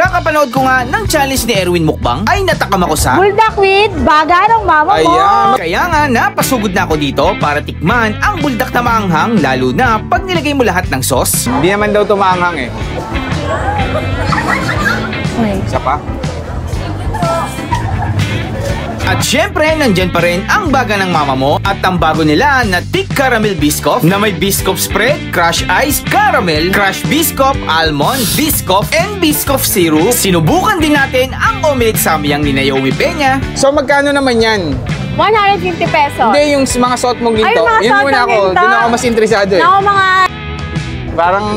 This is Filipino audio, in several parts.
Kakapanood ko nga ng challenge ni Erwin Mukbang ay natakam ako sa buldak with baga ng mama mo. Ayan. Kaya nga napasugod na ako dito para tikman ang buldak na maanghang, lalo na pag nilagay mo lahat ng sauce. Hindi naman daw tumaanghang eh. Isa pa? At syempre, nandyan pa rin ang baga ng mama mo at ang bago nila na thick caramel biscoff na may biscoff spread, crush ice, caramel, crush biscoff, almond, biscoff, and biscoff syrup. Sinubukan din natin ang omelette samyang ni Naomi Peña. So magkano naman yan? 150 pesos. Hindi, yung mga suot mong ginto. Ay, mga Yun suot muna ng ako. ginto. Doon ako mas interesado eh. Ako mga... Parang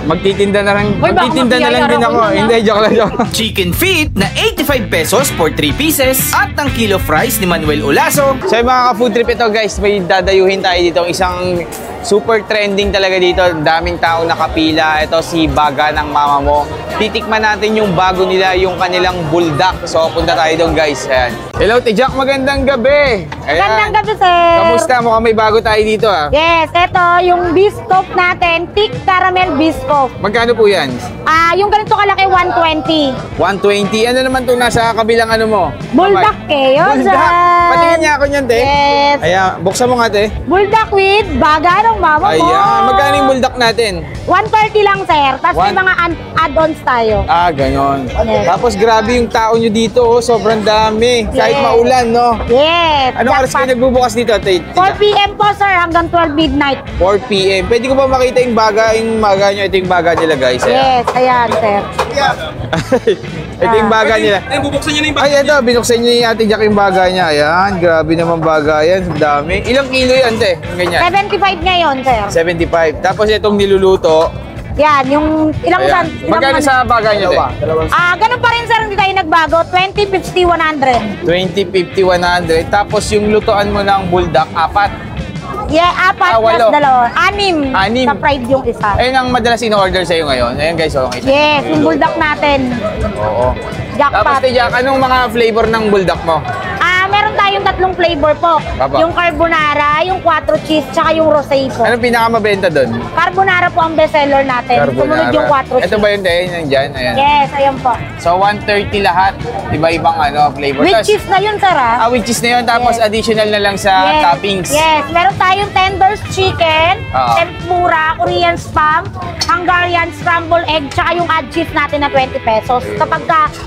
magtitinda na lang, Uy, baka magtitinda na lang din mapiyayara ako. ko na. Hindi, joke lang, joke. Chicken feet na 85 pesos for 3 pieces at ang kilo fries ni Manuel Olaso. So yung mga ka-food trip ito guys, may dadayuhin tayo dito. Isang super trending talaga dito. Daming tao nakapila. Ito si Baga ng Mama Mo. Titikman natin yung bago nila, yung kanilang buldak. So punta tayo doon guys. Ayan. Hello, Tijak. Magandang gabi. Ayan. Magandang gabi, sir. Kamusta? Mukhang may bago tayo dito ah. Yes, ito yung biscoff natin, thick caramel biscoff. Magkano po yan? Yung ganito kalaki, 120. 120. Ano naman itong nasa kabilang ano mo? Buldak kayo, Buldak. sir. Patingin niya ako niyan, te. Yes. Ayan, buksan mo nga, te. Buldak with baga ng mama mo. Ayan, magkano yung buldak natin? 130 lang, sir. Tapos may mga add-ons tayo. Ah, ganon. Yes. Tapos grabe yung tao nyo dito, oh. Sobrang dami. Kahit Yes. maulan, no? Yes. Anong oras kayo nagbubukas dito, te? 4 p.m. po, sir, hanggang 12 midnight. 4 p.m. Pwede ko ba makita yung baga nyo? Ito yung baga nila, guys. Ayan. Yes, ayan, sir. Ito yung baga nila. Bubuksan niyo na yung baga. Ay, ito. Binuksan nyo yung Ate Jack yung baga niya. Ayan. Grabe naman baga yan. Ang dami. Ilang kilo yan, te? Yung ganyan. 75 ngayon, sir. 75. Tapos itong niluluto. Yan, yung ilang Ayan. Magkano sa baga nyo, te? Ganun pa rin, sir, hindi tayo nagbago. 20, 50, 100. 20, 50, 100. Tapos yung lutoan mo ng buldak, 4. Yeah, 4 plus walo. 2. 6. 6. Sa fried yung isa. Ayun ang madalas in-order sa'yo ngayon. Ayun guys, okay. Yes, yung buldak natin. Oo. Tapos, Jackpot. te Jack, anong mga flavor ng buldak mo? Meron tayong 3 flavor po. Papa. Yung carbonara, yung 4 cheese, tsaka yung rosé po. Anong pinakamabenta doon? Carbonara po ang bestseller natin. Sumunod yung 4 cheese. Ito ba yun, te? Nandyan, ayan. Yes, ayan po. So, 130 lahat. Iba-ibang flavor. With Tas- cheese na yun, sir, ha? with cheese na yun. Tapos, Yes. additional na lang sa Yes. toppings. Yes, meron tayong tenders chicken, Oo. tempura, Korean spam, Hungarian scrambled egg, tsaka yung add cheese natin na 20 pesos. Kapag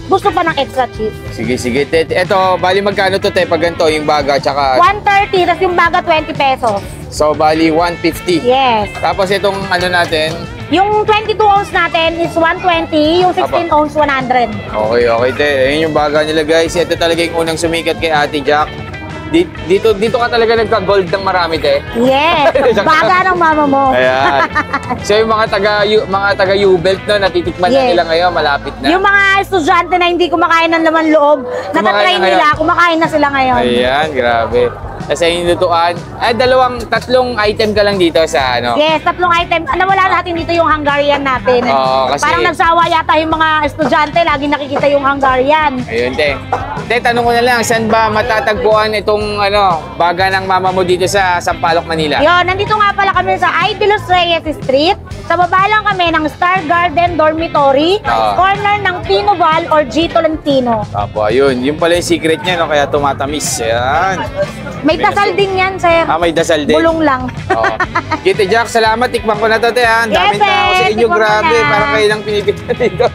gusto pa ng extra cheese. Sige, sige. Te, ito, bali magkano to, te? Pag ganito, yung baga, tsaka... 130, tapos yung baga 20 pesos. So, bali 150. Yes. Tapos, itong ano natin... Yung 22 ounce natin is 120, yung 16 ounce 100. Okay, okay, te. Ayun yung baga nila, guys. Ito talaga yung unang sumikat kay Ate Jack. Dito ka talaga nagka-gold ng marami, te. Yes, baga ng mama mo. Ayan. So yung mga taga U-Belt no, natitikman na Yes. nila ngayon, malapit na. Yung mga estudyante na hindi kumakain ng laman loob, natatrain na nila, ngayon. kumakain na sila ngayon. Ayan, grabe. Kasi yung lutuan, tatlong item ka lang dito sa ano. Yes, 3 item. Nawala natin dito yung Hungarian natin. Oo, kasi- Parang nagsawa yata yung mga estudyante, lagi nakikita yung Hungarian. Ayun, te. Te, tanong ko na lang, saan ba matatagpuan itong baga ng mama mo dito sa Sampaloc, Manila? Yun, nandito nga pala kami sa I. De Los Reyes Street. Sa baba lang kami ng Star Garden Dormitory, Oo. corner ng Pinoval or G. Tolentino. Apo, ayun. Yung pala yung secret niya, no? Kaya tumatamis. Ayan. May dasal din yan, sir. May dasal din. Bulong lang. Oo. Kita Jack, salamat. Tikman ko na to, te. Ang daming Yes, tao sa inyo. tikman mo Grabe. na. Parang kayo lang pinipita dito.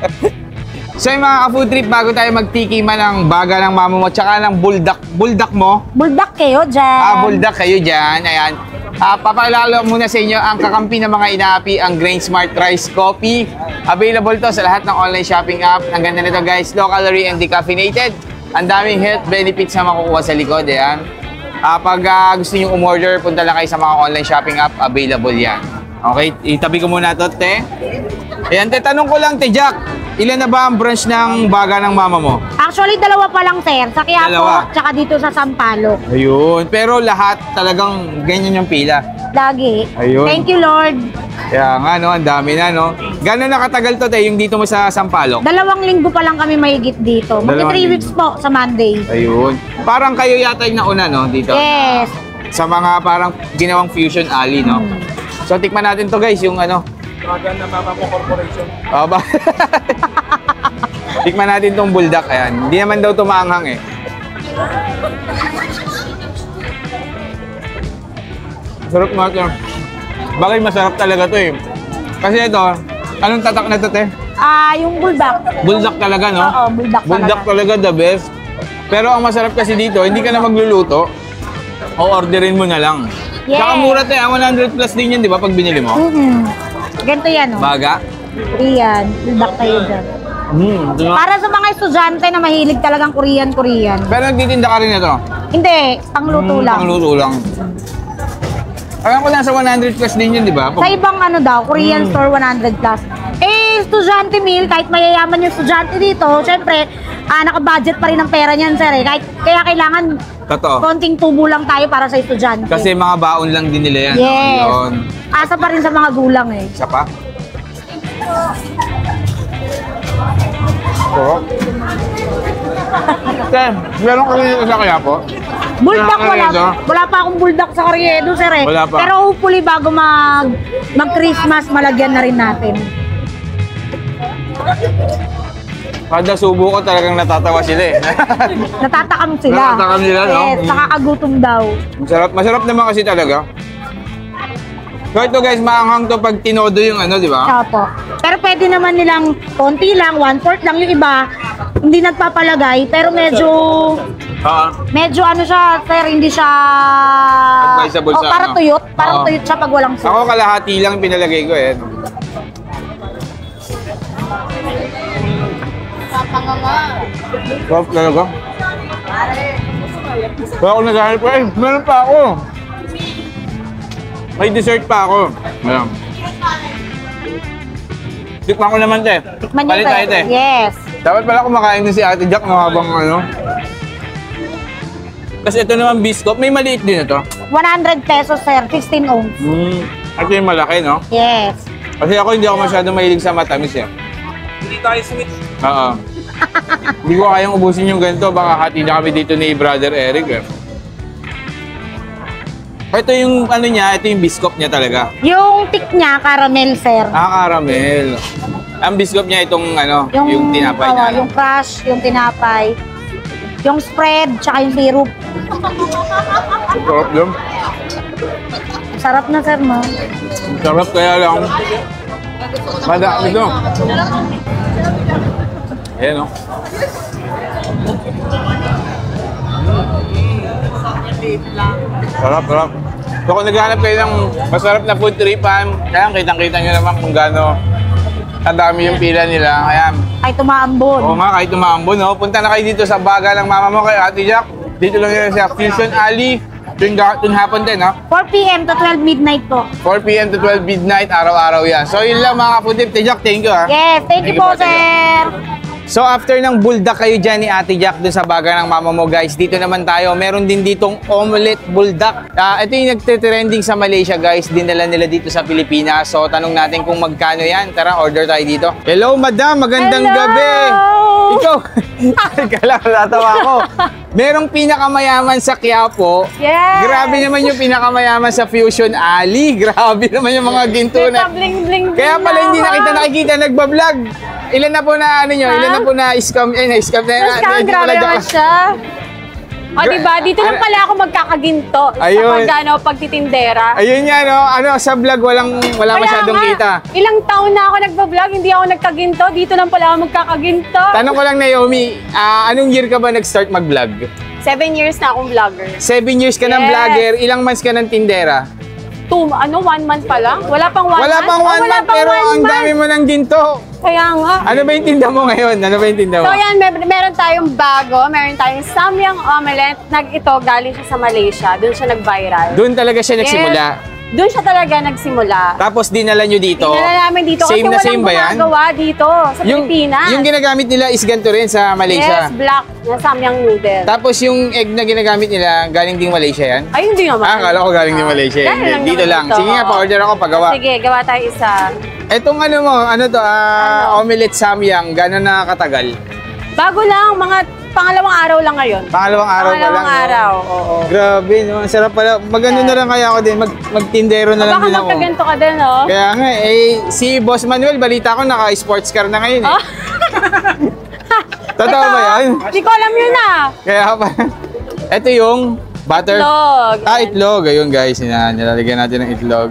So yung mga ka-food trip, bago tayo magtikiman ng baga ng mama mo, tsaka ng buldak mo. Buldak kayo dyan. Buldak kayo dyan. Ayan. Papalalo muna sa inyo ang kakampi ng mga inaapi, ang Grain Smart Rice Coffee. Available to sa lahat ng online shopping app. Ang ganda nito guys, low calorie and decaffeinated. Ang daming health benefits na makukuha sa likod. Ayan. Pag gusto nyo umorder, punta lang kayo sa mga online shopping app. Available yan. Okay, itabi ko muna to, te. Ayan, te, tanong ko lang, te Jack. Ilan na ba ang branch ng baga ng mama mo? Actually, 2 pa lang, sir. Sa Quiapo, Dalawa. tsaka dito sa Sampaloc. Ayun. Pero lahat talagang ganyan yung pila. Lagi. Ayun. Thank you, Lord. Kaya nga, no, ang dami na, no? Gano'n nakatagal to, te, yung dito mo sa Sampaloc? 2 linggo pa lang kami mahigit dito. Magti 2 3 weeks po sa Monday. Ayun. Parang kayo yata yung nauna, no, dito? Yes. Sa mga parang ginawang Fusion Alley, no? So, tikman natin to, guys, yung ano. Baga ng Mama Mo Corporation. Ba? Tikman natin tong buldak. Ayan. Hindi naman daw tumaanghang eh. Sarap nga ito. Bagay masarap talaga to eh. Kasi ito, anong tatak na ito, te? Yung buldak. Buldak talaga, no? Oo, buldak talaga. Buldak talaga, the best. Pero ang masarap kasi dito, hindi ka na magluluto. O orderin mo na lang. Yes. Saka mura te, 100 plus din yan, di ba, pag binili mo? Ganito yan, oh. Baga? Korean. Buldak tayo dyan. Para sa mga estudyante na mahilig talagang Korean. Pero nagtitinda ka rin ito? Hindi, pangluto lang. Pangluto lang. Alam ko nasa 100 plus din yun, di ba? Sa ibang ano daw, Korean store 100 plus. Eh, estudyante meal, kahit mayayaman yung estudyante dito, syempre, naka-budget pa rin ang pera niyan, sir. Eh. Kaya kailangan Totoo. konting tubo lang tayo para sa estudyante. Kasi mga baon lang din nila yan. Yes. Yun. Asa pa rin sa mga gulang eh. Isa pa? Oo. Tem, meron ka rin sa kaya po? Buldak Wala ka rin wala pa akong buldak sa Karyedo, sir eh. Wala pa. Pero hopefully bago mag-Christmas, malagyan na rin natin. Kada subo ko talagang natatawa sila eh. Natatakam sila. Natatakam nila, no? Yes, nakakagutom daw. Masarap naman kasi talaga. So ito guys, maanghang to pag tinodo yung ano, di ba? Opo. Pero pwede naman nilang konti lang, 1/4 lang yung iba. Hindi nagpapalagay, pero medyo ano siya, sir, hindi siya... Advisable sa para ano? tuyot. Parang tuyot siya pag walang sauce. Ako kalahati lang pinalagay ko eh. Sarap talaga. Kaya ako naghahanap eh, meron pa ako. May dessert pa ako. Ayan. Tikman ko naman, te. Tikman niyo, Palit tayo, te. Yes. Dapat pala kumakain din si Ate Jack no, habang ano. Kasi ito naman biscuit, may maliit din ito. 100 pesos, sir. 16 ohms. Ito yung malaki, no? Yes. Kasi ako hindi ako masyadong mahilig sa matamis eh. Hindi tayo sweet. Oo. Hindi ko kayang ubusin yung ganito. Baka hati na kami dito ni Brother Eric eh. Ito yung ano niya, ito yung biscuit niya talaga. Yung tick niya, caramel, sir. Caramel. Ang biscuit niya itong ano, yung tinapay na. Yung crush, yung tinapay. Yung spread, tsaka yung syrup. Sarap yun. Sarap na, sir, no? Sarap kaya lang. Madami ito. Ayan o. Sarap. So kung naghanap kayo ng masarap na food tripan, kaya kitang-kita nyo naman kung gaano kadami yung pila nila. Ayan. Ay, tumaambon. Oo nga, kahit tumaambon, no? Punta na kayo dito sa baga ng mama mo kay Ate Jack. Dito lang yun sa Fusion Alley. Tuwing hapon din, ha? 4 p.m. to 12 midnight po. 4 p.m. to 12 midnight, araw-araw yan. So yun lang mga ka-food tip. Ate Jack, thank you, ha? Yes, thank you po, Ate Jack. sir. So after ng buldak kayo dyan ni Ate Jack dun sa baga ng mama mo guys, dito naman tayo. Meron din ditong omelette buldak. Ito yung nagtitrending sa Malaysia guys. Dinala nila dito sa Pilipinas. So tanong natin kung magkano yan. Tara, order tayo dito. Hello madam, magandang Hello! gabi. Ikaw, kala ko natawa ako. Merong pinakamayaman sa Quiapo. Yes. Grabe naman yung pinakamayaman sa Fusion Alley. Grabe naman yung mga ginto na. Bling-bling. Kaya pala hindi na kita nakikita nagbablog. Ilan na po na ano nyo? Ilan na po na scam? Na-scam na. Grabe naman siya. O diba, dito lang pala ako magkakaginto Ayun. sa pagtitindera. Ayun nga, no? Ano, sa vlog wala Kaya masyadong nga, kita. Ilang taon na ako nagbablog, hindi ako nagkaginto. Dito lang pala ako magkakaginto. Tanong ko lang, Naomi, anong year ka ba nag-start mag-vlog? 7 years na akong vlogger. 7 years ka ng Yes. vlogger, ilang months ka ng tindera? 1 month pa lang? Wala pang 1 month? Wala pang 1 Oh, month, pero ang dami mo ng ginto. Kaya nga. Ano ba yung tinda mo ngayon? Ano ba yung tinda mo? So yan, meron tayong bago, meron tayong Samyang Omelette. Ito, galing siya sa Malaysia. Doon siya nag-viral. Doon talaga siya nagsimula. Doon siya talaga nagsimula. Tapos dinala nyo dito. Dinala namin dito Same na kasi same ba walang yan? gumagawa dito sa Pilipinas. Yung ginagamit nila is ganito rin sa Malaysia. Yes, black na Samyang noodle. Tapos yung egg na ginagamit nila, galing ding Malaysia yan? Ay, hindi naman. Akala ko galing din Malaysia. Galing lang Dito naman lang. dito. Sige nga, pa-order ako pagawa. Sige, gawa tayo isa. Etong ano mo, ano to, omelette samyang, gano'n na katagal? Bago lang, mga pangalawang araw lang ngayon. Pangalawang araw pa lang. Pangalawang no? araw, oo. Grabe, no? Ang sarap pala. Magano na lang kaya ako din, magtindero na lang Baka din ako. magkaganto ka din, no? Kaya nga, si Boss Manuel, balita ko naka-sports car na ngayon eh. Totoo ba yan? Hindi ko alam yun ah. Kaya pa. Ito yung butter. Itlog. Itlog. Ayun guys, nilalagyan natin ng itlog.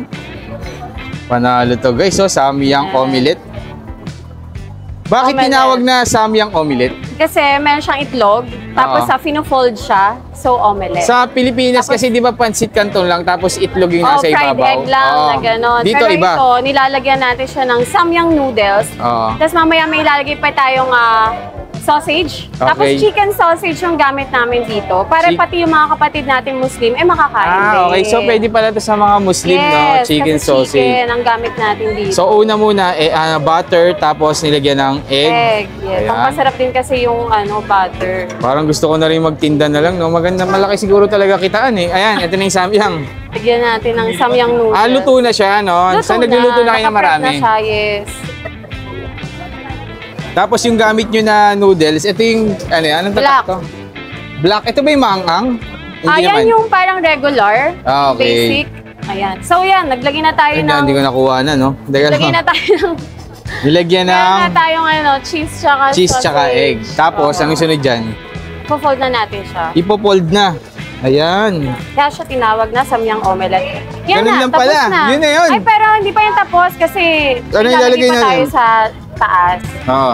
Panalo to guys. So, samyang omelette. Bakit Omelette. tinawag na samyang omelette? Kasi meron siyang itlog, tapos Oo. sa fino-fold siya, so omelette. Sa Pilipinas kasi di ba pansit canton lang tapos itlog yung nasa fried ibabaw. egg lang Oo. na gano'n. Dito Pero iba. ito, nilalagyan natin siya ng samyang noodles. Oo. Tapos mamaya may ilalagay pa tayong sausage. Okay. Tapos chicken sausage yung gamit namin dito. Para pati yung mga kapatid natin Muslim, makakain din. Okay. So pwede pala to sa mga Muslim, no? Yes, Chicken kasi sausage. chicken ang gamit natin dito. So una muna, butter, tapos nilagyan ng egg. Yes. Ayan. Pampasarap din kasi yung butter. Parang gusto ko na rin magtinda na lang, no? Maganda, malaki siguro talaga kitaan eh. Ayan, ito na yung samyang. Lagyan natin ng samyang noodles. Luto na siya, no? Luto Saan nagluluto na kayo ng nakaprep marami? na siya, yes. Tapos yung gamit nyo na noodles, ito yung, ano yan? Anong tatak Black. to? Black. Ito ba yung maangang? Hindi Ayan naman. yung parang regular, Ah, okay. basic. Ayan. So yan, naglagay na tayo ng... Hindi ko nakuha na, no? Naglagay na tayo ng... Nilagyan Meron na ng tayong cheese tsaka cheese tsaka sausage. egg. Tapos, Oo. ang sunod dyan, Ipo-fold na natin siya. ipopold na. Ayan. Kaya siya tinawag na samyang omelette. Yan Ganun na, lang tapos pala. na. Yun na yun. Ay, pero hindi pa yung tapos kasi Ano ilalagay ilalagay pa tayo natin? sa taas. Oo.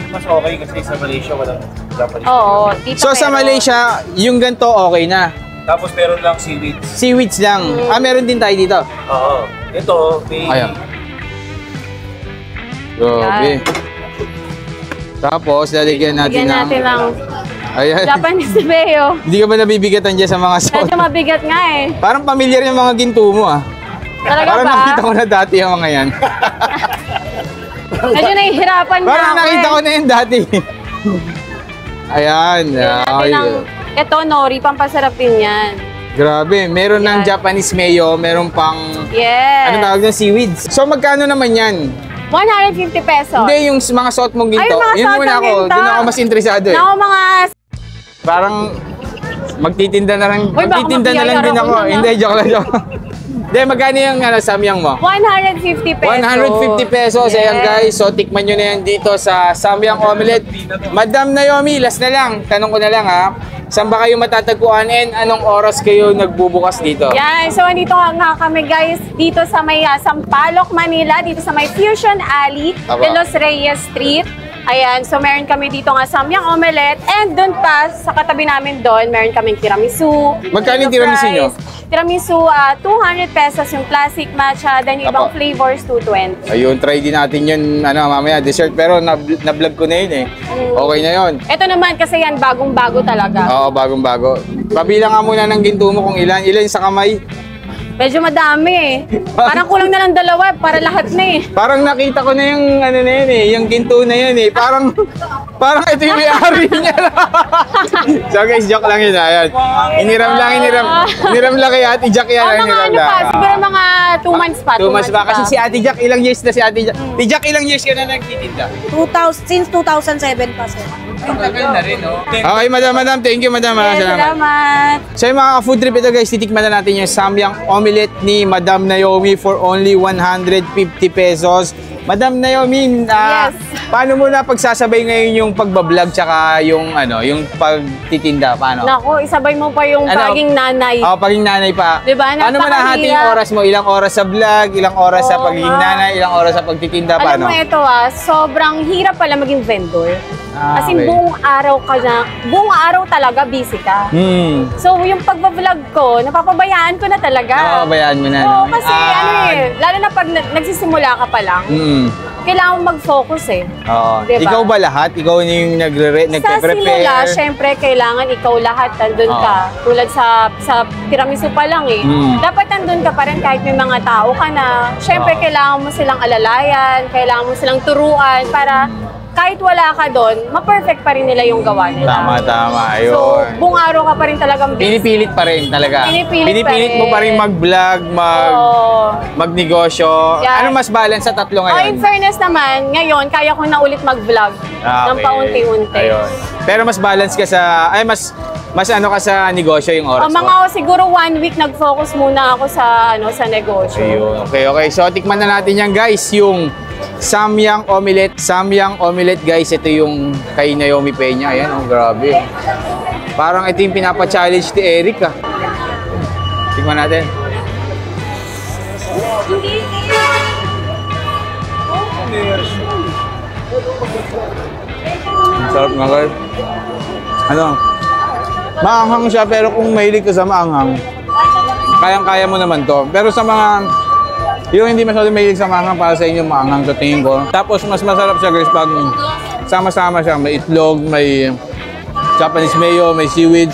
Mas okay kasi sa Malaysia walang Japanese. Oo, dito So, sa meron. Malaysia, yung ganito okay na. Tapos meron lang seaweed. Seaweeds lang. Meron din tayo dito. Oo. Ito, may... Ayan. Grabe. Tapos, lalagyan natin Bigyan natin ng Ayan. Japanese mayo. Hindi ka ba nabibigatan dyan sa mga sauce? Medyo mabigat nga eh. Parang familiar yung mga ginto mo, ah. Talaga Parang ba? nakita ko na dati yung mga yan. Medyo nahihirapan na Parang ako nakita ko eh. na yun dati. Ayan. Bigyan natin ng... Ito, nori, pampasarap din yan. Grabe. Meron ng Yan. Japanese mayo, meron pang... Yes. Ano tawag ng seaweeds. So, magkano naman yan? 150 pesos. Hindi, yung mga suot mong ginto. Ay, yung mga Yun suot muna ng ako. ginto. Doon ako mas interesado eh. Nako mga... Parang magtitinda na lang, Uy, baka magtitinda na lang din mabiyayara ako. ko na, Hindi, joke lang, joke. Hindi, magkano yung samyang mo? 150 pesos. 150 pesos. Ayan guys, so tikman nyo na yan dito sa Samyang Omelette. Madam Naomi, last na lang. Tanong ko na lang ha. Saan ba kayo matatagpuan and anong oras kayo nagbubukas dito? Yan, so andito nga kami guys, dito sa may Sampaloc, Manila, dito sa may Fusion Alley, Tama. de Los Reyes Street. Ayan, so meron kami dito nga Samyang Omelette and doon pa, sa katabi namin doon, meron kaming tiramisu. Magkano yung French tiramisu nyo? fries. Tiramisu, 200 pesos yung classic matcha, then yung ibang Apo. flavors, 220. Ayun, try din natin yun mamaya, dessert. Pero na-vlog ko na yun eh. Okay na yun. Ito naman kasi yan, bagong-bago talaga. Oo, bagong-bago. Pabilang nga muna ng ginto mo kung ilan. Ilan sa kamay. Medyo madami eh. Parang kulang na ng dalawa para lahat na eh. Parang nakita ko na yung ano na yun eh, yung ginto na yun eh. Parang ito yung may-ari niya. So guys, joke lang yun. Ayan. Iniram lang kay Ate Jack yan. Oh, mga Iniram ano lang. pa, siguro mga 2 months pa. 2 months pa. Kasi si Ate Jack, ilang years na si Ate Jack? Ate Jack, ilang years ka na nagtitinda? Since 2007 pa, sir. Ang tagal na rin, no? Okay, madam. Thank you, madam. Yes, salamat. So yung mga food trip ito guys, titikman na natin yung Samyang Omelette ni Madam Naomi for only 150 pesos. Madam Naomi, Yes. paano mo na pagsasabay ngayon yung pagbablog tsaka yung yung pagtitinda? Paano? Naku, isabay mo pa yung Ano? paging nanay. Pagiging nanay pa. Diba? Paano mo nahati yung Napakahirap. oras mo? Ilang oras sa vlog, ilang oras sa Oo pagiging nga. nanay, ilang oras sa pagtitinda? Alam Paano? mo ito sobrang hirap pala maging vendor. Ah, As in, okay. buong araw talaga busy ka. So, yung pagbablog ko, napapabayaan ko na talaga. Napapabayaan mo na, Oo, no? kasi lalo na pag nagsisimula ka pa lang, kailangan mo mag-focus eh. Oo. Diba? Ikaw ba lahat? Ikaw yung Sa nagpe-prepare? simula, syempre, kailangan ikaw lahat nandun ka. Tulad sa tiramisu pa lang eh. Dapat nandun ka pa rin kahit may mga tao ka na. Syempre, kailangan mo silang alalayan, kailangan mo silang turuan para kahit wala ka doon, ma-perfect pa rin nila yung gawa nila. Tama. Ayun. So, buong araw ka pa rin talagang busy. Pinipilit pa rin talaga. Pinipilit pa mo pa rin rin. mag-vlog, Oo. magnegosyo. Yan. Ano mas balance sa tatlo Oh, ngayon? in fairness naman, ngayon, kaya ko na ulit mag-vlog ng Okay. paunti-unti. Ayun. Pero mas balance ka sa, mas ano ka sa negosyo yung oras O, mga siguro 1 week nag-focus muna ako sa sa negosyo. Ayun. Okay. So, tikman na natin yan guys, yung Samyang Omelette. Samyang Omelette, guys. Ito yung kay Naomi Peña. Ayan, oh, grabe. Parang ito yung pinapa-challenge ni Eric, ah. Tingnan natin. Sarap nga, guys. Ano? Maanghang siya, pero kung mahilig ka sa maanghang, kayang-kaya mo naman to. Pero sa mga yung hindi masyadong mahilig sa maanghang, para sa inyo maanghang sa tingin ko. Tapos mas masarap siya, guys, pag sama-sama siya. May itlog, may Japanese mayo, may seaweed.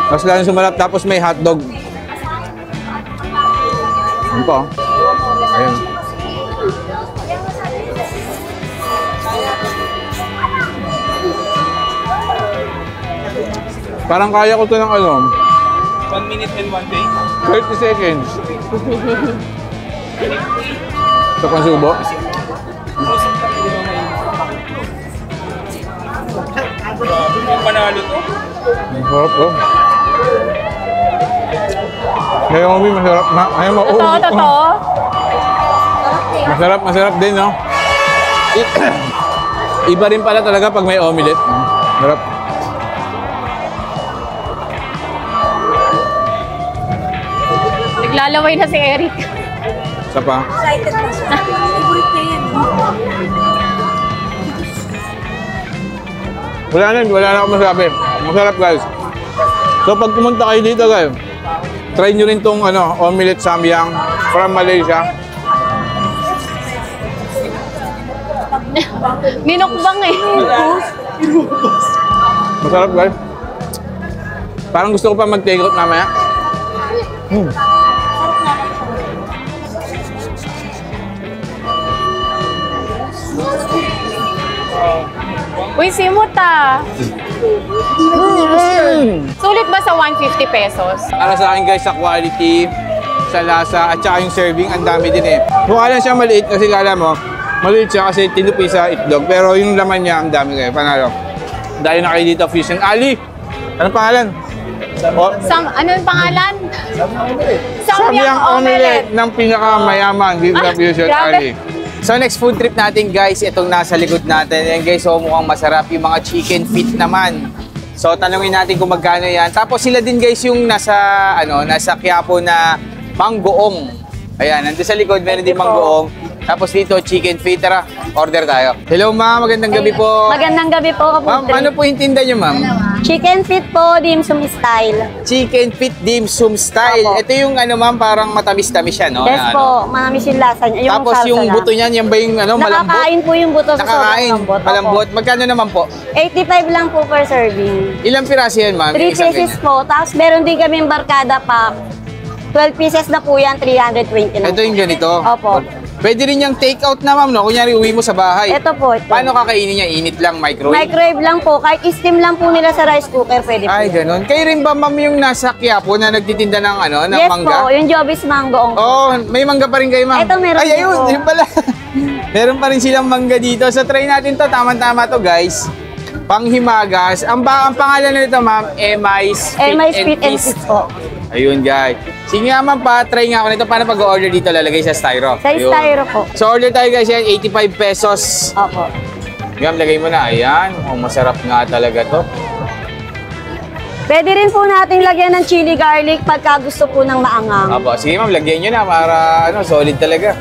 Mas lalo sumarap. Tapos may hotdog. Ano po? Ayun. Parang kaya ko to ng ano. 1 minute and 1 day. 30 seconds. Sa pansubo. Grabe, may panalo to. Ang sarap to. Naomi, masarap na. Ay, Totoo, totoo. Masarap din, no? Iba rin pala talaga pag may omelette. Sarap. Naglalaway na si Eric. Isa pa. Excited na siya. Favorite niya yan. Wala na akong masabi. Masarap, guys. So, pag pumunta kayo dito, guys, try nyo rin tong omelette samyang from Malaysia. Minukbang eh. Masarap, guys. Parang gusto ko pa mag-take out mamaya. Uy, simot ah. Sulit ba sa 150 pesos? Para sa akin, guys, sa quality, sa lasa, at saka yung serving, ang dami din eh. Mukha lang siya maliit kasi kala mo, maliit siya kasi tinupi sa itlog. Pero yung laman niya, ang dami kayo. Panalo. Dahil na kayo dito, Fusion Ali. Anong pangalan? Ano yung pangalan? Samyang Omelette ng pinakamayaman dito sa Fusion Grabe. Ali. So next food trip natin, guys, itong nasa likod natin. Yan, guys, so mukhang masarap yung mga chicken feet naman. So tanungin natin kung magkano yan. Tapos sila din, guys, yung nasa Quiapo na manggoong. Ayan, nandun sa likod, meron din manggoong. Tapos dito, chicken feet. Tara, order tayo. Hello, ma'am. Magandang gabi po. Magandang gabi po, Ma'am, ano po yung tinda nyo, ma'am? Chicken feet po, dim sum style. Chicken feet dim sum style. Opo. Ito yung ma'am, parang matamis-tamis siya, no? Yes Na, po, manamis yung lasa niya. Yung Tapos salsa yung lang. buto niyan, yan ba yung malambot? Nakakain po yung buto sa Nakakain, sobrang lambot. Opo. malambot. Magkano naman po? 85 lang po per serving. Ilang piraso yan, ma'am? 3 Isang pieces ganyan. po. Tapos meron din kami barkada pack. 12 pieces na po yan, 320 lang. Ito yung ganito. Opo. Pwede rin yung take out na, ma'am, no? Kunyari, uwi mo sa bahay. Ito po, ito. Paano kakainin niya? Init lang, microwave? Microwave lang po. Kahit steam lang po nila sa rice cooker, pwede po. Ay, ganun. Kayo rin ba, ma'am, yung nasa Quiapo na nagtitinda ng, ng Yes mangga? po, yung Jobis Mango. Oh, may mangga pa rin kayo, ma'am. Ito, meron Ay, din ayun, po. yun pala. Meron pa rin silang mangga dito. So, try natin to. Tama-tama to, guys. Panghimagas. Ang pangalan nito, ma'am, Emai's Sweet and Feast po. Ayun, guys. Sige nga, ma'am, try nga ako nito. Paano pag-order dito? Lalagay sa styro. Sa Ayun. styro po. So, order tayo, guys. Yan, 85 pesos. Opo. Ma'am, lagay mo na. Ayan. Oh, masarap nga talaga to. Pwede rin po natin lagyan ng chili garlic pagka gusto po ng maangang. Apo, sige, ma'am, lagyan nyo na para, solid talaga.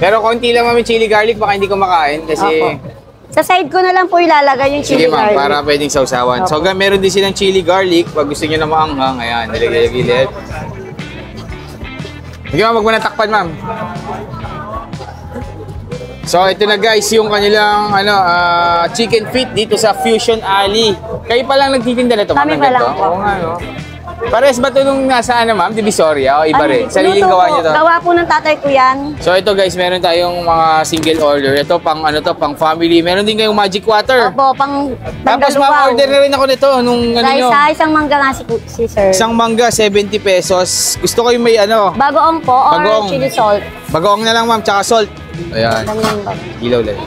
Pero konti lang, ma'am, yung chili garlic. Baka hindi ko makain kasi... Opo. Sa side ko na lang po ilalagay yung chili Sige, ma'am, garlic. para pwedeng sausawan. So, meron din silang chili garlic. Pag gusto nyo na maanghang, ayan, nilagay sa gilid. Sige, ma'am, wag mo na takpan, ma'am. So, ito na, guys, yung kanilang chicken feet dito sa Fusion Ali. Kayo pa lang nagtitinda na ito, ma'am? Kami ng pa lang ganito? po. Oo nga, no? Pares ba ito nung nasa ma'am? Divisoria o iba rin? Sariling luto gawa po. nyo to? Gawa po ng tatay ko yan. So ito, guys, meron tayong mga single order. Ito pang pang family. Meron din kayong magic water. Opo, pang Tapos order na rin ako nito nung nyo. Isang mangga nga si sir. Isang mangga, 70 pesos. Gusto ko yung may Bagoong po or Bagoong. chili salt. bagoong na lang, ma'am, tsaka salt. Ayan, Ganyan ba? ilaw lang.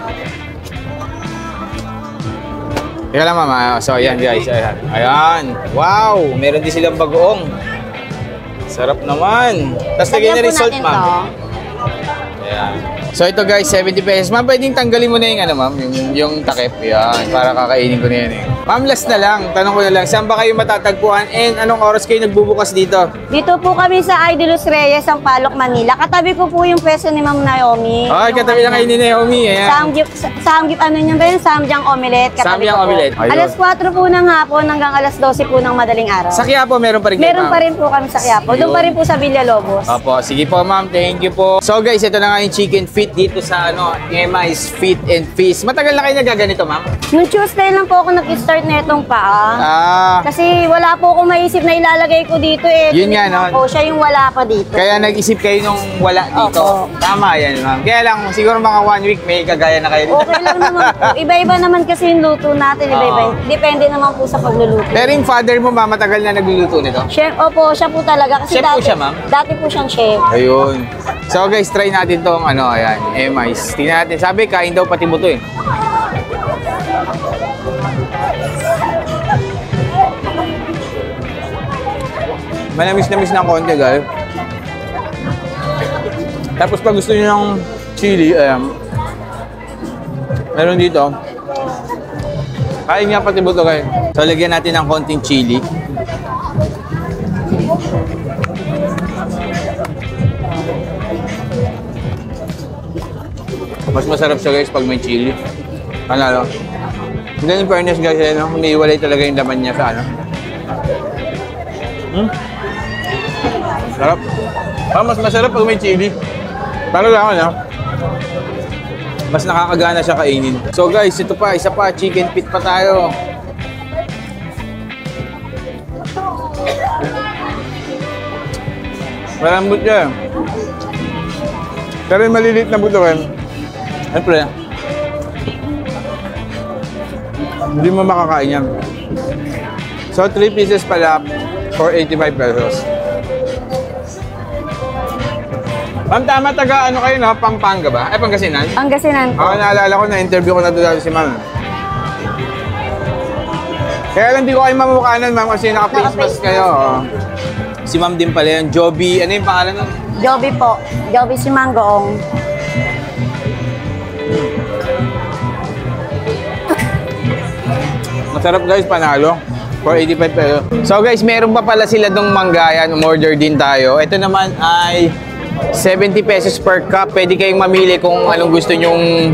Teka lang, ma'am. So, ayan, guys. Ayan. Ayan. Wow! Meron din silang bagoong. Sarap naman. Tapos lagay na rin po salt, natin ma'am. to. Ayan. So ito guys, 70 pesos. Ma'am, pwedeng tanggalin mo na yung ano ma'am, yung takip. Yan, para kakainin ko na yan eh. Ma'am, last na lang. Tanong ko na lang, saan ba kayo matatagpuan and anong oras kayo nagbubukas dito? Dito po kami sa Idolus Reyes, ang Palok, Manila. Katabi ko po yung pwesto ni Ma'am Naomi. Okay, katabi lang kayo ni Naomi. Ayan. Samgyup, ano nyo ba yun? Samgyang Omelette. Katabi Samgyang ko po. Omelette. Ayun. Alas 4 po ng hapon hanggang alas 12 po ng madaling araw. Sa Quiapo, meron pa rin kayo, Meron ma'am? pa rin po kami sa Quiapo. Doon pa rin po sa Villalobos. Opo, sige po ma'am, thank you po. So guys, ito na nga yung chicken feet dito sa MI's Feet and Feast. Matagal na kayo nagaganito ma'am? Nung Tuesday lang po ako nag-start na itong paa. Kasi wala po akong maisip na ilalagay ko dito eh. Yun nga, no? Po, siya yung wala pa dito. Kaya nag-isip kayo nung wala dito. Opo. Tama yan ma'am. Kaya lang, siguro mga 1 week may kagaya na kayo. Okay lang naman po. Iba-iba naman kasi yung luto natin. Iba-iba. Depende naman po sa pagluluto. Pero yung father mo ma'am, matagal na nagluluto nito? Chef, opo, siya po talaga. Kasi Chef po siya, ma'am? Dati po siyang chef. Ayun. So guys, try natin tong ayan, MI's. Tingnan natin. Sabi, kain daw pati buto eh. Manamis-namis ng konti, guys. Tapos pag gusto niyo ng chili, meron dito. Kain nga pati buto, guys. So, lagyan natin ng konting chili. Mas masarap siya guys pag may chili. Panalo. And then in fairness guys, humiiwalay talaga yung laman niya sa Sarap. Mas masarap pag may chili. Talaga mas nakakagana siya kainin. So guys, ito pa, isa pa, chicken feet pa tayo. Malambot siya. Pero yung maliliit na buto rin. Siyempre, hindi mo makakain yan. So, 3 pieces pala for 85 pesos. Ma'am, tama taga ano kayo, no? Pampanga ba? Ay, Pangasinan? Pangasinan po. Ako naalala ko na interview ko na doon si ma'am. Kaya lang di ko kayo mamukhanan, ma'am, kasi naka-face mask kayo. Oh. Si ma'am din pala yun. Joby, ano yung pangalan nun? Joby po. Joby si Mangoong. Masarap guys, panalo. For 85 pesos. So guys, meron pa pala sila dong manggayan. Umorder din tayo. Ito naman ay 70 pesos per cup. Pwede kayong mamili kung anong gusto nyong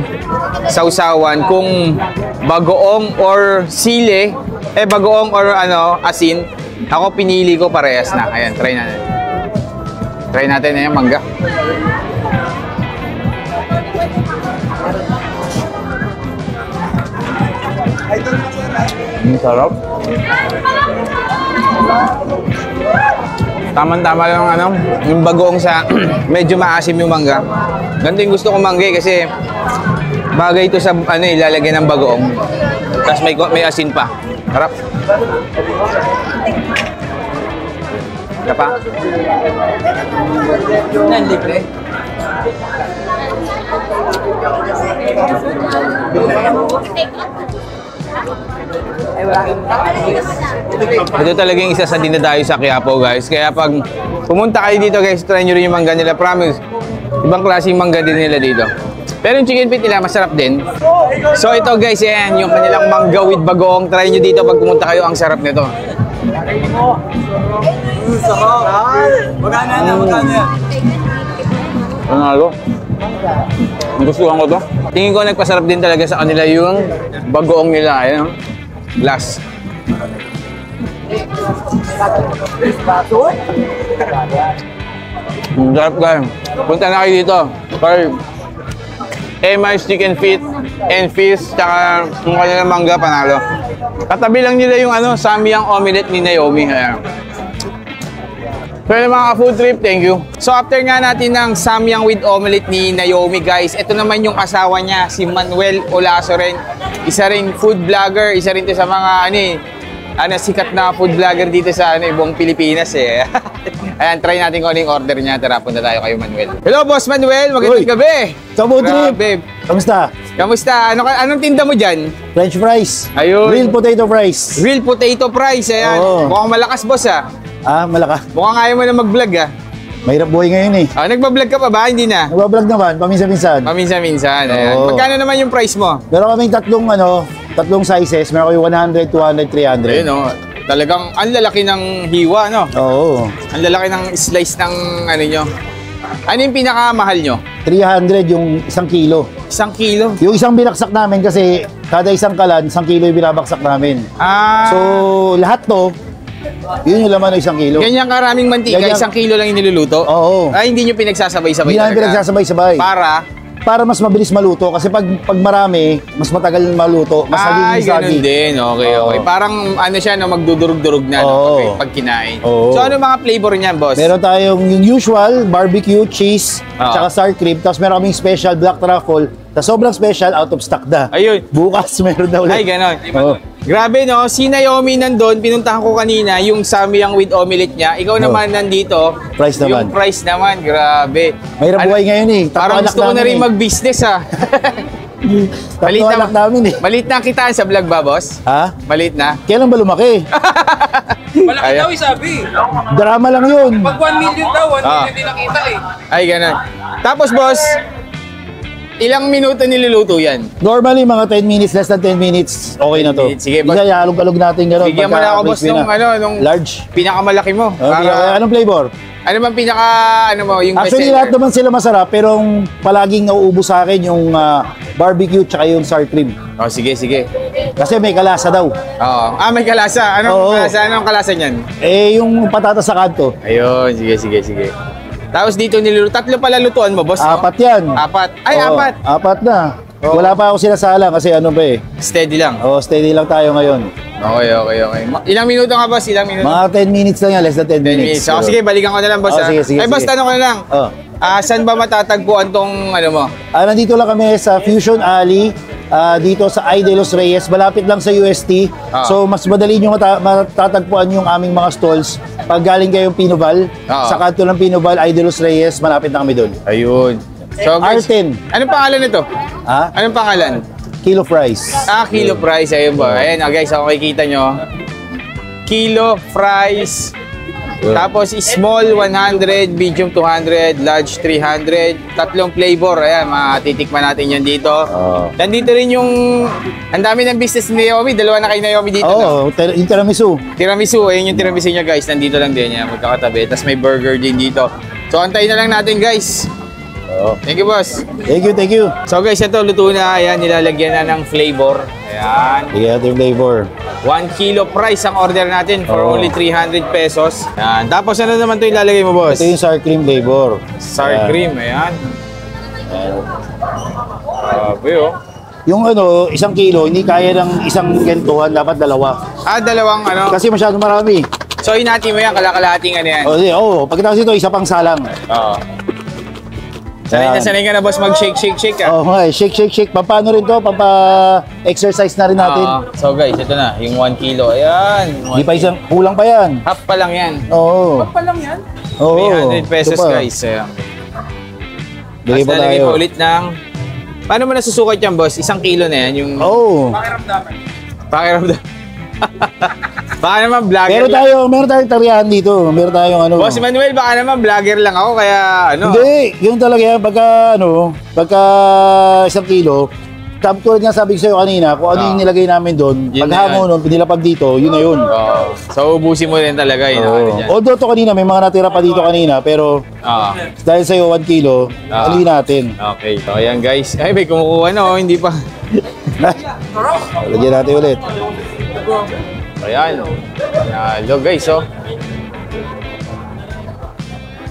sausawan. Kung bagoong or sile. Bagoong or asin. Ako pinili ko parehas na. Ayan, try natin. Try natin na yung mangga. Sarap. Tama-tama lang yung bagoong sa medyo maasim yung mangga. Ganito yung gusto kong mangga kasi bagay ito sa ilalagay ng bagoong. Tapos may asin pa. Sarap. Ika pa. Nanlibre. Ito talaga yung isa sa dinadayo sa Quiapo guys. Kaya pag pumunta kayo dito guys, try nyo rin yung mangga nila. Promise, ibang klaseng mangga din nila dito. Pero yung chicken feet nila masarap din. So ito guys, yan yung kanilang mangga with bagoong. Try nyo dito pag pumunta kayo, ang sarap nito. Magana yan. Panalo. Gustuhan ko to. Tingin ko nagpasarap din talaga sa kanila yung bagoong nila. Ayan. Last. Sarap guys. Punta na kayo dito. Kay MI's Chicken Feet and Feast. Tsaka yung kanilang mangga, panalo. Katabi lang nila yung Samyang Omelette ni Naomi. Ayan. Pero mga food trip, thank you. So after nga natin ng Samyang with Omelette ni Naomi guys, ito naman yung asawa niya, si Manuel Olasoren. Isa rin food vlogger, isa rin to sa mga sikat na food vlogger dito sa buong Pilipinas eh. Ayan, try natin kung ano yung order niya. Tara, punta tayo kay Manuel. Hello Boss Manuel, magandang gabi. Sa food trip. Grabe. Kamusta? Kamusta? Anong tinda mo dyan? French fries. Ayun. Real potato fries. Real potato fries, ayan. Oo. Mukhang malakas boss ah. Ah, malaka. Mukhang ayaw mo na mag-vlog ah. Mahirap buhay ngayon eh. Nagbablog ka pa ba? Hindi na. Nagbablog naman, paminsan-minsan. Paminsan-minsan. Ayan. Oo. Magkano naman yung price mo? Meron kaming tatlong sizes. Meron kami 100, 200, 300. Ayun o. Talagang ang lalaki ng hiwa, no? Oo. Ang lalaki ng slice ng ano nyo. Ano yung pinakamahal nyo? 300 yung 1 kilo. 1 kilo. Yung isang binaksak namin kasi kada isang kalan, 1 kilo yung binabaksak namin. So, lahat to, yun yung laman ng 1 kilo. Ganyan karaming mantika, Ganyan. 1 kilo lang yung niluluto? Oo. Ay, hindi nyo pinagsasabay-sabay Hindi namin pinagsasabay-sabay. Para mas mabilis maluto. Kasi pag marami, mas matagal maluto. Mas nagiging ganun sagi. din. Okay, okay. Oo. Parang ano siya, no, magdudurog-durog na no, Oo. pag kinain. Oo. So, ano mga flavor niyan, boss? Meron tayong yung usual, barbecue, cheese, Oo. tsaka sour cream. Tapos meron kaming special black truffle. Tapos sobrang special, out of stock na. Ayun. Bukas meron na Ay, ulit. ganon. Oo. Grabe, no? Si Naomi nandun, pinuntahan ko kanina, yung samyang with omelette niya. Ikaw naman nandito. Price naman. Yung price naman, grabe. Mahirap buhay ngayon eh. Parang gusto ko na rin mag-business, ha? Tatlo anak namin eh. Malit na kitaan sa vlog ba, boss? Ha? Malit na? Kailan ba lumaki? Malaki Ayan. daw sabi. Drama lang yun. Pag 1 million daw, 1 Ah. million din nakita eh. Ay, ganon. Tapos, boss, ilang minuto niluluto yan? Normally, mga 10 minutes, less than 10 minutes, okay na to. Sige, boss. Isa, ihalog-alog natin gano'n. Bigyan mo na ako, boss, crispy nung, na. nung Large. pinakamalaki mo. Okay, anong flavor? Ano bang pinaka, ano mo, yung Actually, bestseller? lahat naman sila masarap, pero ang palaging nauubos sa akin yung barbecue tsaka yung sour cream. Oh, sige, sige. Kasi may kalasa daw. Oo. May kalasa. Anong Oo. kalasa? Anong kalasa niyan? Eh, yung patatas sa kanto, Ayun, sige, sige, sige. Tapos dito niluluto. Tatlo pala lutuan mo, boss, no? 4 yan. 4. Ay, Oo, 4. 4 na. Oo. Wala pa ako sinasalang kasi ano ba eh. Steady lang. Oh, steady lang tayo ngayon. Okay, okay, okay. Ilang minuto nga, boss? Ilang minuto? Mga 10 minutes lang yan, less than 10 10 minutes. minutes. So, sige, balikan ko na lang, boss. Oh, ha? sige, sige, Ay, boss, sige. tanong ko na lang. Oh. Saan ba matatagpuan tong, ano mo? Nandito lang kami sa Fusion Alley, dito sa I de los Reyes, malapit lang sa UST. So mas madali nyo matatagpuan yung aming mga stalls pag galing kayong Pinoval. Sa kanto ng Pinoval, I de los Reyes, malapit na kami doon. Ayun. So, guys, R10. anong pangalan nito? Ha? Anong pangalan? Kilo fries. Kilo fries. Ayun ba? Ayan, guys, ako makikita nyo. Kilo fries. Tapos small 100, medium 200, large 300, tatlong flavor. Ayan, matitikman natin yan dito. Nandito rin yung, ang dami ng business ni Naomi. Dalawa na kay Naomi dito. Oo, yung tiramisu. Tiramisu, ayun yung tiramisu niya, guys. Nandito lang din yan, magkakatabi. Tapos may burger din dito. So, antayin na lang natin, guys. Thank you, boss. Thank you, thank you. So, guys, ito, luto na. Ayan, nilalagyan na ng flavor. Ayan. Sige, ito yung flavor. 1 kilo price ang order natin for only 300 pesos. Ayan. Tapos ano naman ito ilalagay mo, boss? Ito yung sour cream flavor. Sour Ayan. cream, ayan. Grabe, oh. Yung 1 kilo, hindi kaya ng isang gentuhan, dapat 2. Dalawang ano. Kasi masyado marami. So, hinati mo yan, kalakalahating ano yan. Pagkatapos ito, isa pang salang. Oo. Sanay na Ayan. sanay ka na, boss, mag-shake, shake, shake ka. Okay, shake. Paano rin to? Pampa-exercise na rin natin. So, guys, ito na, yung 1 kilo. Ayan. Hindi pa isang, kulang pa yan. Half pa lang yan. Oo. Pa lang yan. 300 pesos, ito pa. guys. Ayan. Bigay Tapos pa lalagay tayo. pa ulit ng... Paano mo nasusukat yan, boss? 1 kilo na yan, yung... Pakiramdaman. Pakiramdam. Baka naman vlogger Meron tayong tarihan dito. Meron tayong ano. Boss Manuel, baka naman vlogger lang ako, kaya ano. Hindi, yung talaga yan, pagka 1 kilo, tulad nga sabi ko sa'yo kanina, kung ano yung nilagay namin doon, Yun na paghango yun. nun, pinilapag dito, yun na yun. So, ubusin mo rin talaga yun. Oo. Although to kanina, may mga natira pa dito kanina, pero dahil sa'yo 1 kilo, alihin natin. Okay, so ayan guys. Ay, may kumukuha na, oh, hindi pa. Lagyan natin ulit. Ayan. Hello guys, oh.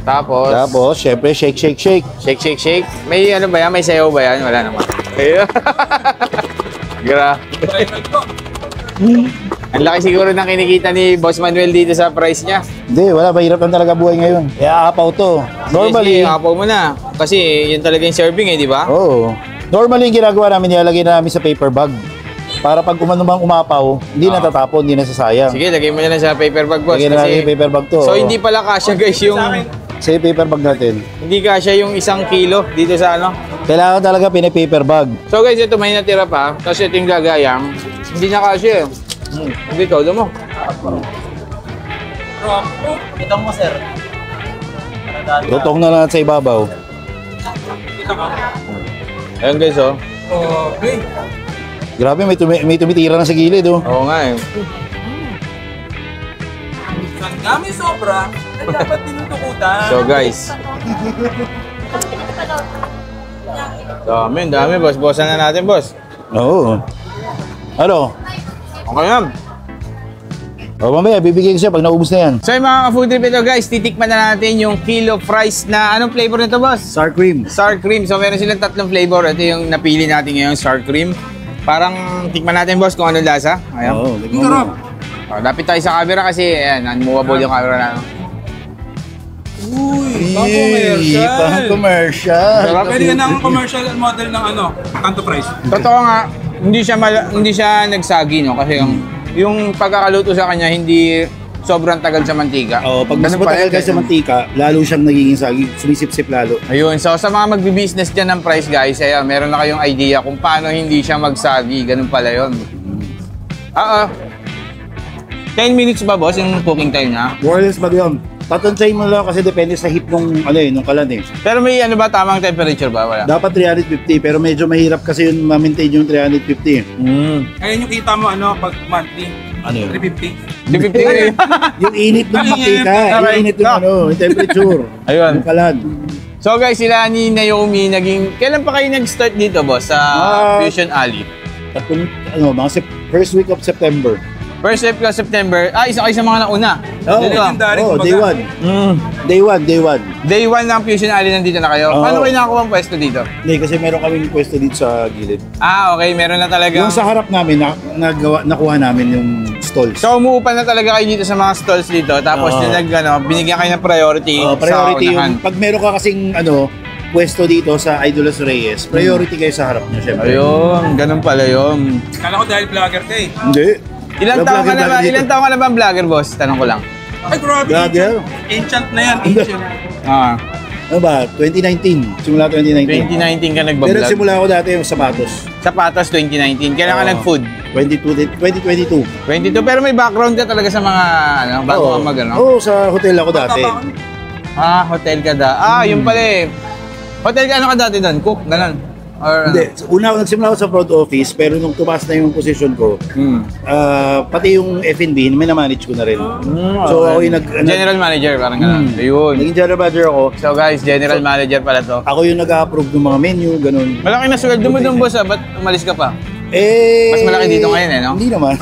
Tapos, syempre, shake. shake. May ano ba yan? May sayaw ba yan? Wala naman. Grabe. Ang laki siguro ng kinikita ni Boss Manuel dito sa price niya. Hindi, wala, mahirap lang talaga buhay ngayon. Kaya apaw to. Normally, Sige, kapaw mo na. Kasi yun talaga yung serving eh, di ba? Oo. Normally, yung ginagawa namin, nilalagay na namin sa paper bag. Para pag umano umapaw, hindi natatapon, hindi nasasayang. Sige, lagay mo na lang sa paper bag, boss. Lagyan na natin yung paper bag to. So, hindi pala kasya guys yung... Sa paper bag natin. Hindi kasya yung 1 kilo dito sa ano. Kailangan talaga pina-paper bag. So guys, ito may natira pa. Tapos ito yung gagayang. Hindi na kasya eh. Hindi, todo mo. Tutong na lang sa ibabaw. Ayan guys, oh. Okay. Grabe, may tumitira na sa gilid, oh. Oo nga eh. Ang dami sobra. Ay, dapat tinutukutan. So guys. Dami, boss. Bossan na natin, boss. Oo. Ano? Okay yan. O, mamaya, bibigay ko siya pag naubos na yan. So yung mga food trip ito guys, titikman na natin yung kilo fries na anong flavor nito, boss? Sour cream. Sour cream. So meron silang 3 flavor. Ito yung napili natin ngayon, sour cream. Parang tikman natin, boss, kung anong lasa. Ayan. Oo, Ang sarap. Lapit tayo sa camera kasi ayan, unmovable yung camera na. Uy, pang commercial. Pang commercial. Pwede ka ng commercial model ng Kanto Fries. Totoo nga, hindi siya nagsagi, no? Kasi yung pagkakaluto sa kanya hindi sobrang tagal sa mantika. Oo, pag mas Ganun pa matagal rin. ka sa mantika, lalo siyang nagiging sagi, sumisip-sip lalo. Ayun, so sa mga magbi-business dyan ng price guys, ayan, meron na kayong idea kung paano hindi siya magsagi. Ganun pala yun. 10 minutes ba, boss, yung cooking time niya? More or less ba yun? Tatansayin mo lang kasi depende sa heat nung kalan eh. Pero may ano ba, tamang temperature ba? Wala? Dapat 350 pero medyo mahirap kasi yun ma-maintain yung 350. Ayun yung kita mo pag monthly. Ano yun? 350. 250. Yung init ng mantika, yung Okay. init yung yung temperature. Ayun. Yung kalan. So guys, sila ni Naomi kailan pa kayo nag-start dito, boss, sa Fusion Alley? Tapos, mga first week of September. First week of September. Isa kayo sa mga nauna. Oh, Dito. legendary, oh, kumbaga. Day one. Day 1 ng Fusion Alley nandito na kayo. Oo. Paano kayo nakakuha ang pwesto dito? Hindi, kasi meron kaming pwesto dito sa gilid. Okay. Meron na talaga. Yung sa harap namin, nakuha namin yung stalls. So, umuupan na talaga kayo dito sa mga stalls dito. Tapos, Oo. binigyan kayo ng priority, Priority sa unahan. yung, pag meron ka kasing pwesto dito sa Idolos Reyes, priority kayo sa harap nyo, syempre. Ayun, ganun pala yun. Kala ko dahil vlogger ka eh. Hindi. Ilang taon ka na ba vlogger, boss? Tanong ko lang. Ay, grabe. Vlogger? Ancient na yan, ancient. Ano ba? 2019. Simula 2019. 2019 ka Pero nagbablog. simula ako dati yung sapatos. Sapatos 2019. Kailan ka Oo. nag-food? 2022. 22. Pero may background ka talaga sa mga bago ka mag-ano? Oo, sa hotel ako dati. Hotel ka yun pala eh. Hotel ka, ano ka dati doon? Cook, ganun? Or, Hindi, nagsimula ako sa front office, pero nung tumaas na yung position ko, pati yung F&B, may na-manage ko na rin. So ako yung General manager, parang gano'n. Ayun. naging general manager ako. So guys, general manager pala to. Ako yung nag-approve ng mga menu, ganun. Malaki na sweldo mo doon, boss, ba't umalis ka pa? Eh, Mas malaki dito ngayon no? Hindi naman.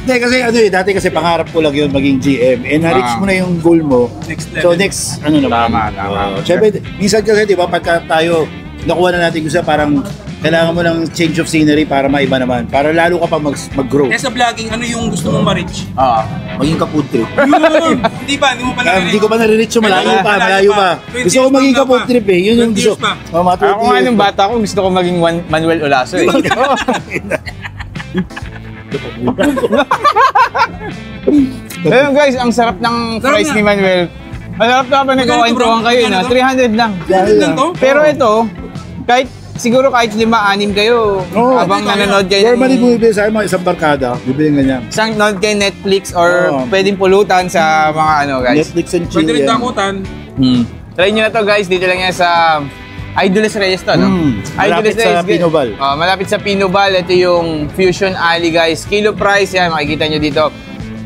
Hindi, kasi dati kasi pangarap ko lang yun maging GM. And na-reach mo na yung goal mo. Next So level. next, naman. Tama. Siyempre, minsan kasi, di ba, pagka tayo, nakuha na natin kasi parang kailangan mo ng change of scenery para maiba naman. Para lalo ka pa mag-grow. Kaya sa vlogging, ano yung gusto mong ma-reach? Maging ka-food trip. Yun! Hindi ba? Hindi mo pa Hindi ko pa nare-reach yung malayo pa. 20 Gusto ko years maging pa ka-food pa. trip eh. Yun yung 20 gusto. years pa. Mga 20 Ako nga years nung pa. bata ko, gusto ko maging Manuel Olaso eh. Ayun guys, ang sarap ng fries na. ni Manuel. Ang sarap na kapag nagkakwentuhan kayo, no? 300 lang. Lang to? Pero ito, siguro kahit 5-6 kayo, habang nanonood kayo Normally bumibili sa akin mga isang barkada, bibili nga niya. isang nanonood kayo Netflix or Oo. pwedeng pulutan sa mga guys. Netflix and chill Pwede rin yan. takutan. Try nyo na to guys, dito lang yan sa Idolos Reyes to, no? Malapit sa Pinoval. Malapit sa Pinoval. Ito yung Fusion Alley guys. Kilo price yan, makikita nyo dito.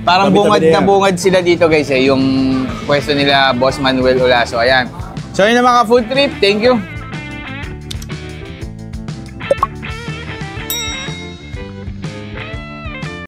Parang Tabi-tabi bungad na na yan. bungad sila dito guys yung pwesto nila Boss Manuel Olaso. Ayan. So yun ang mga food trip. Thank you.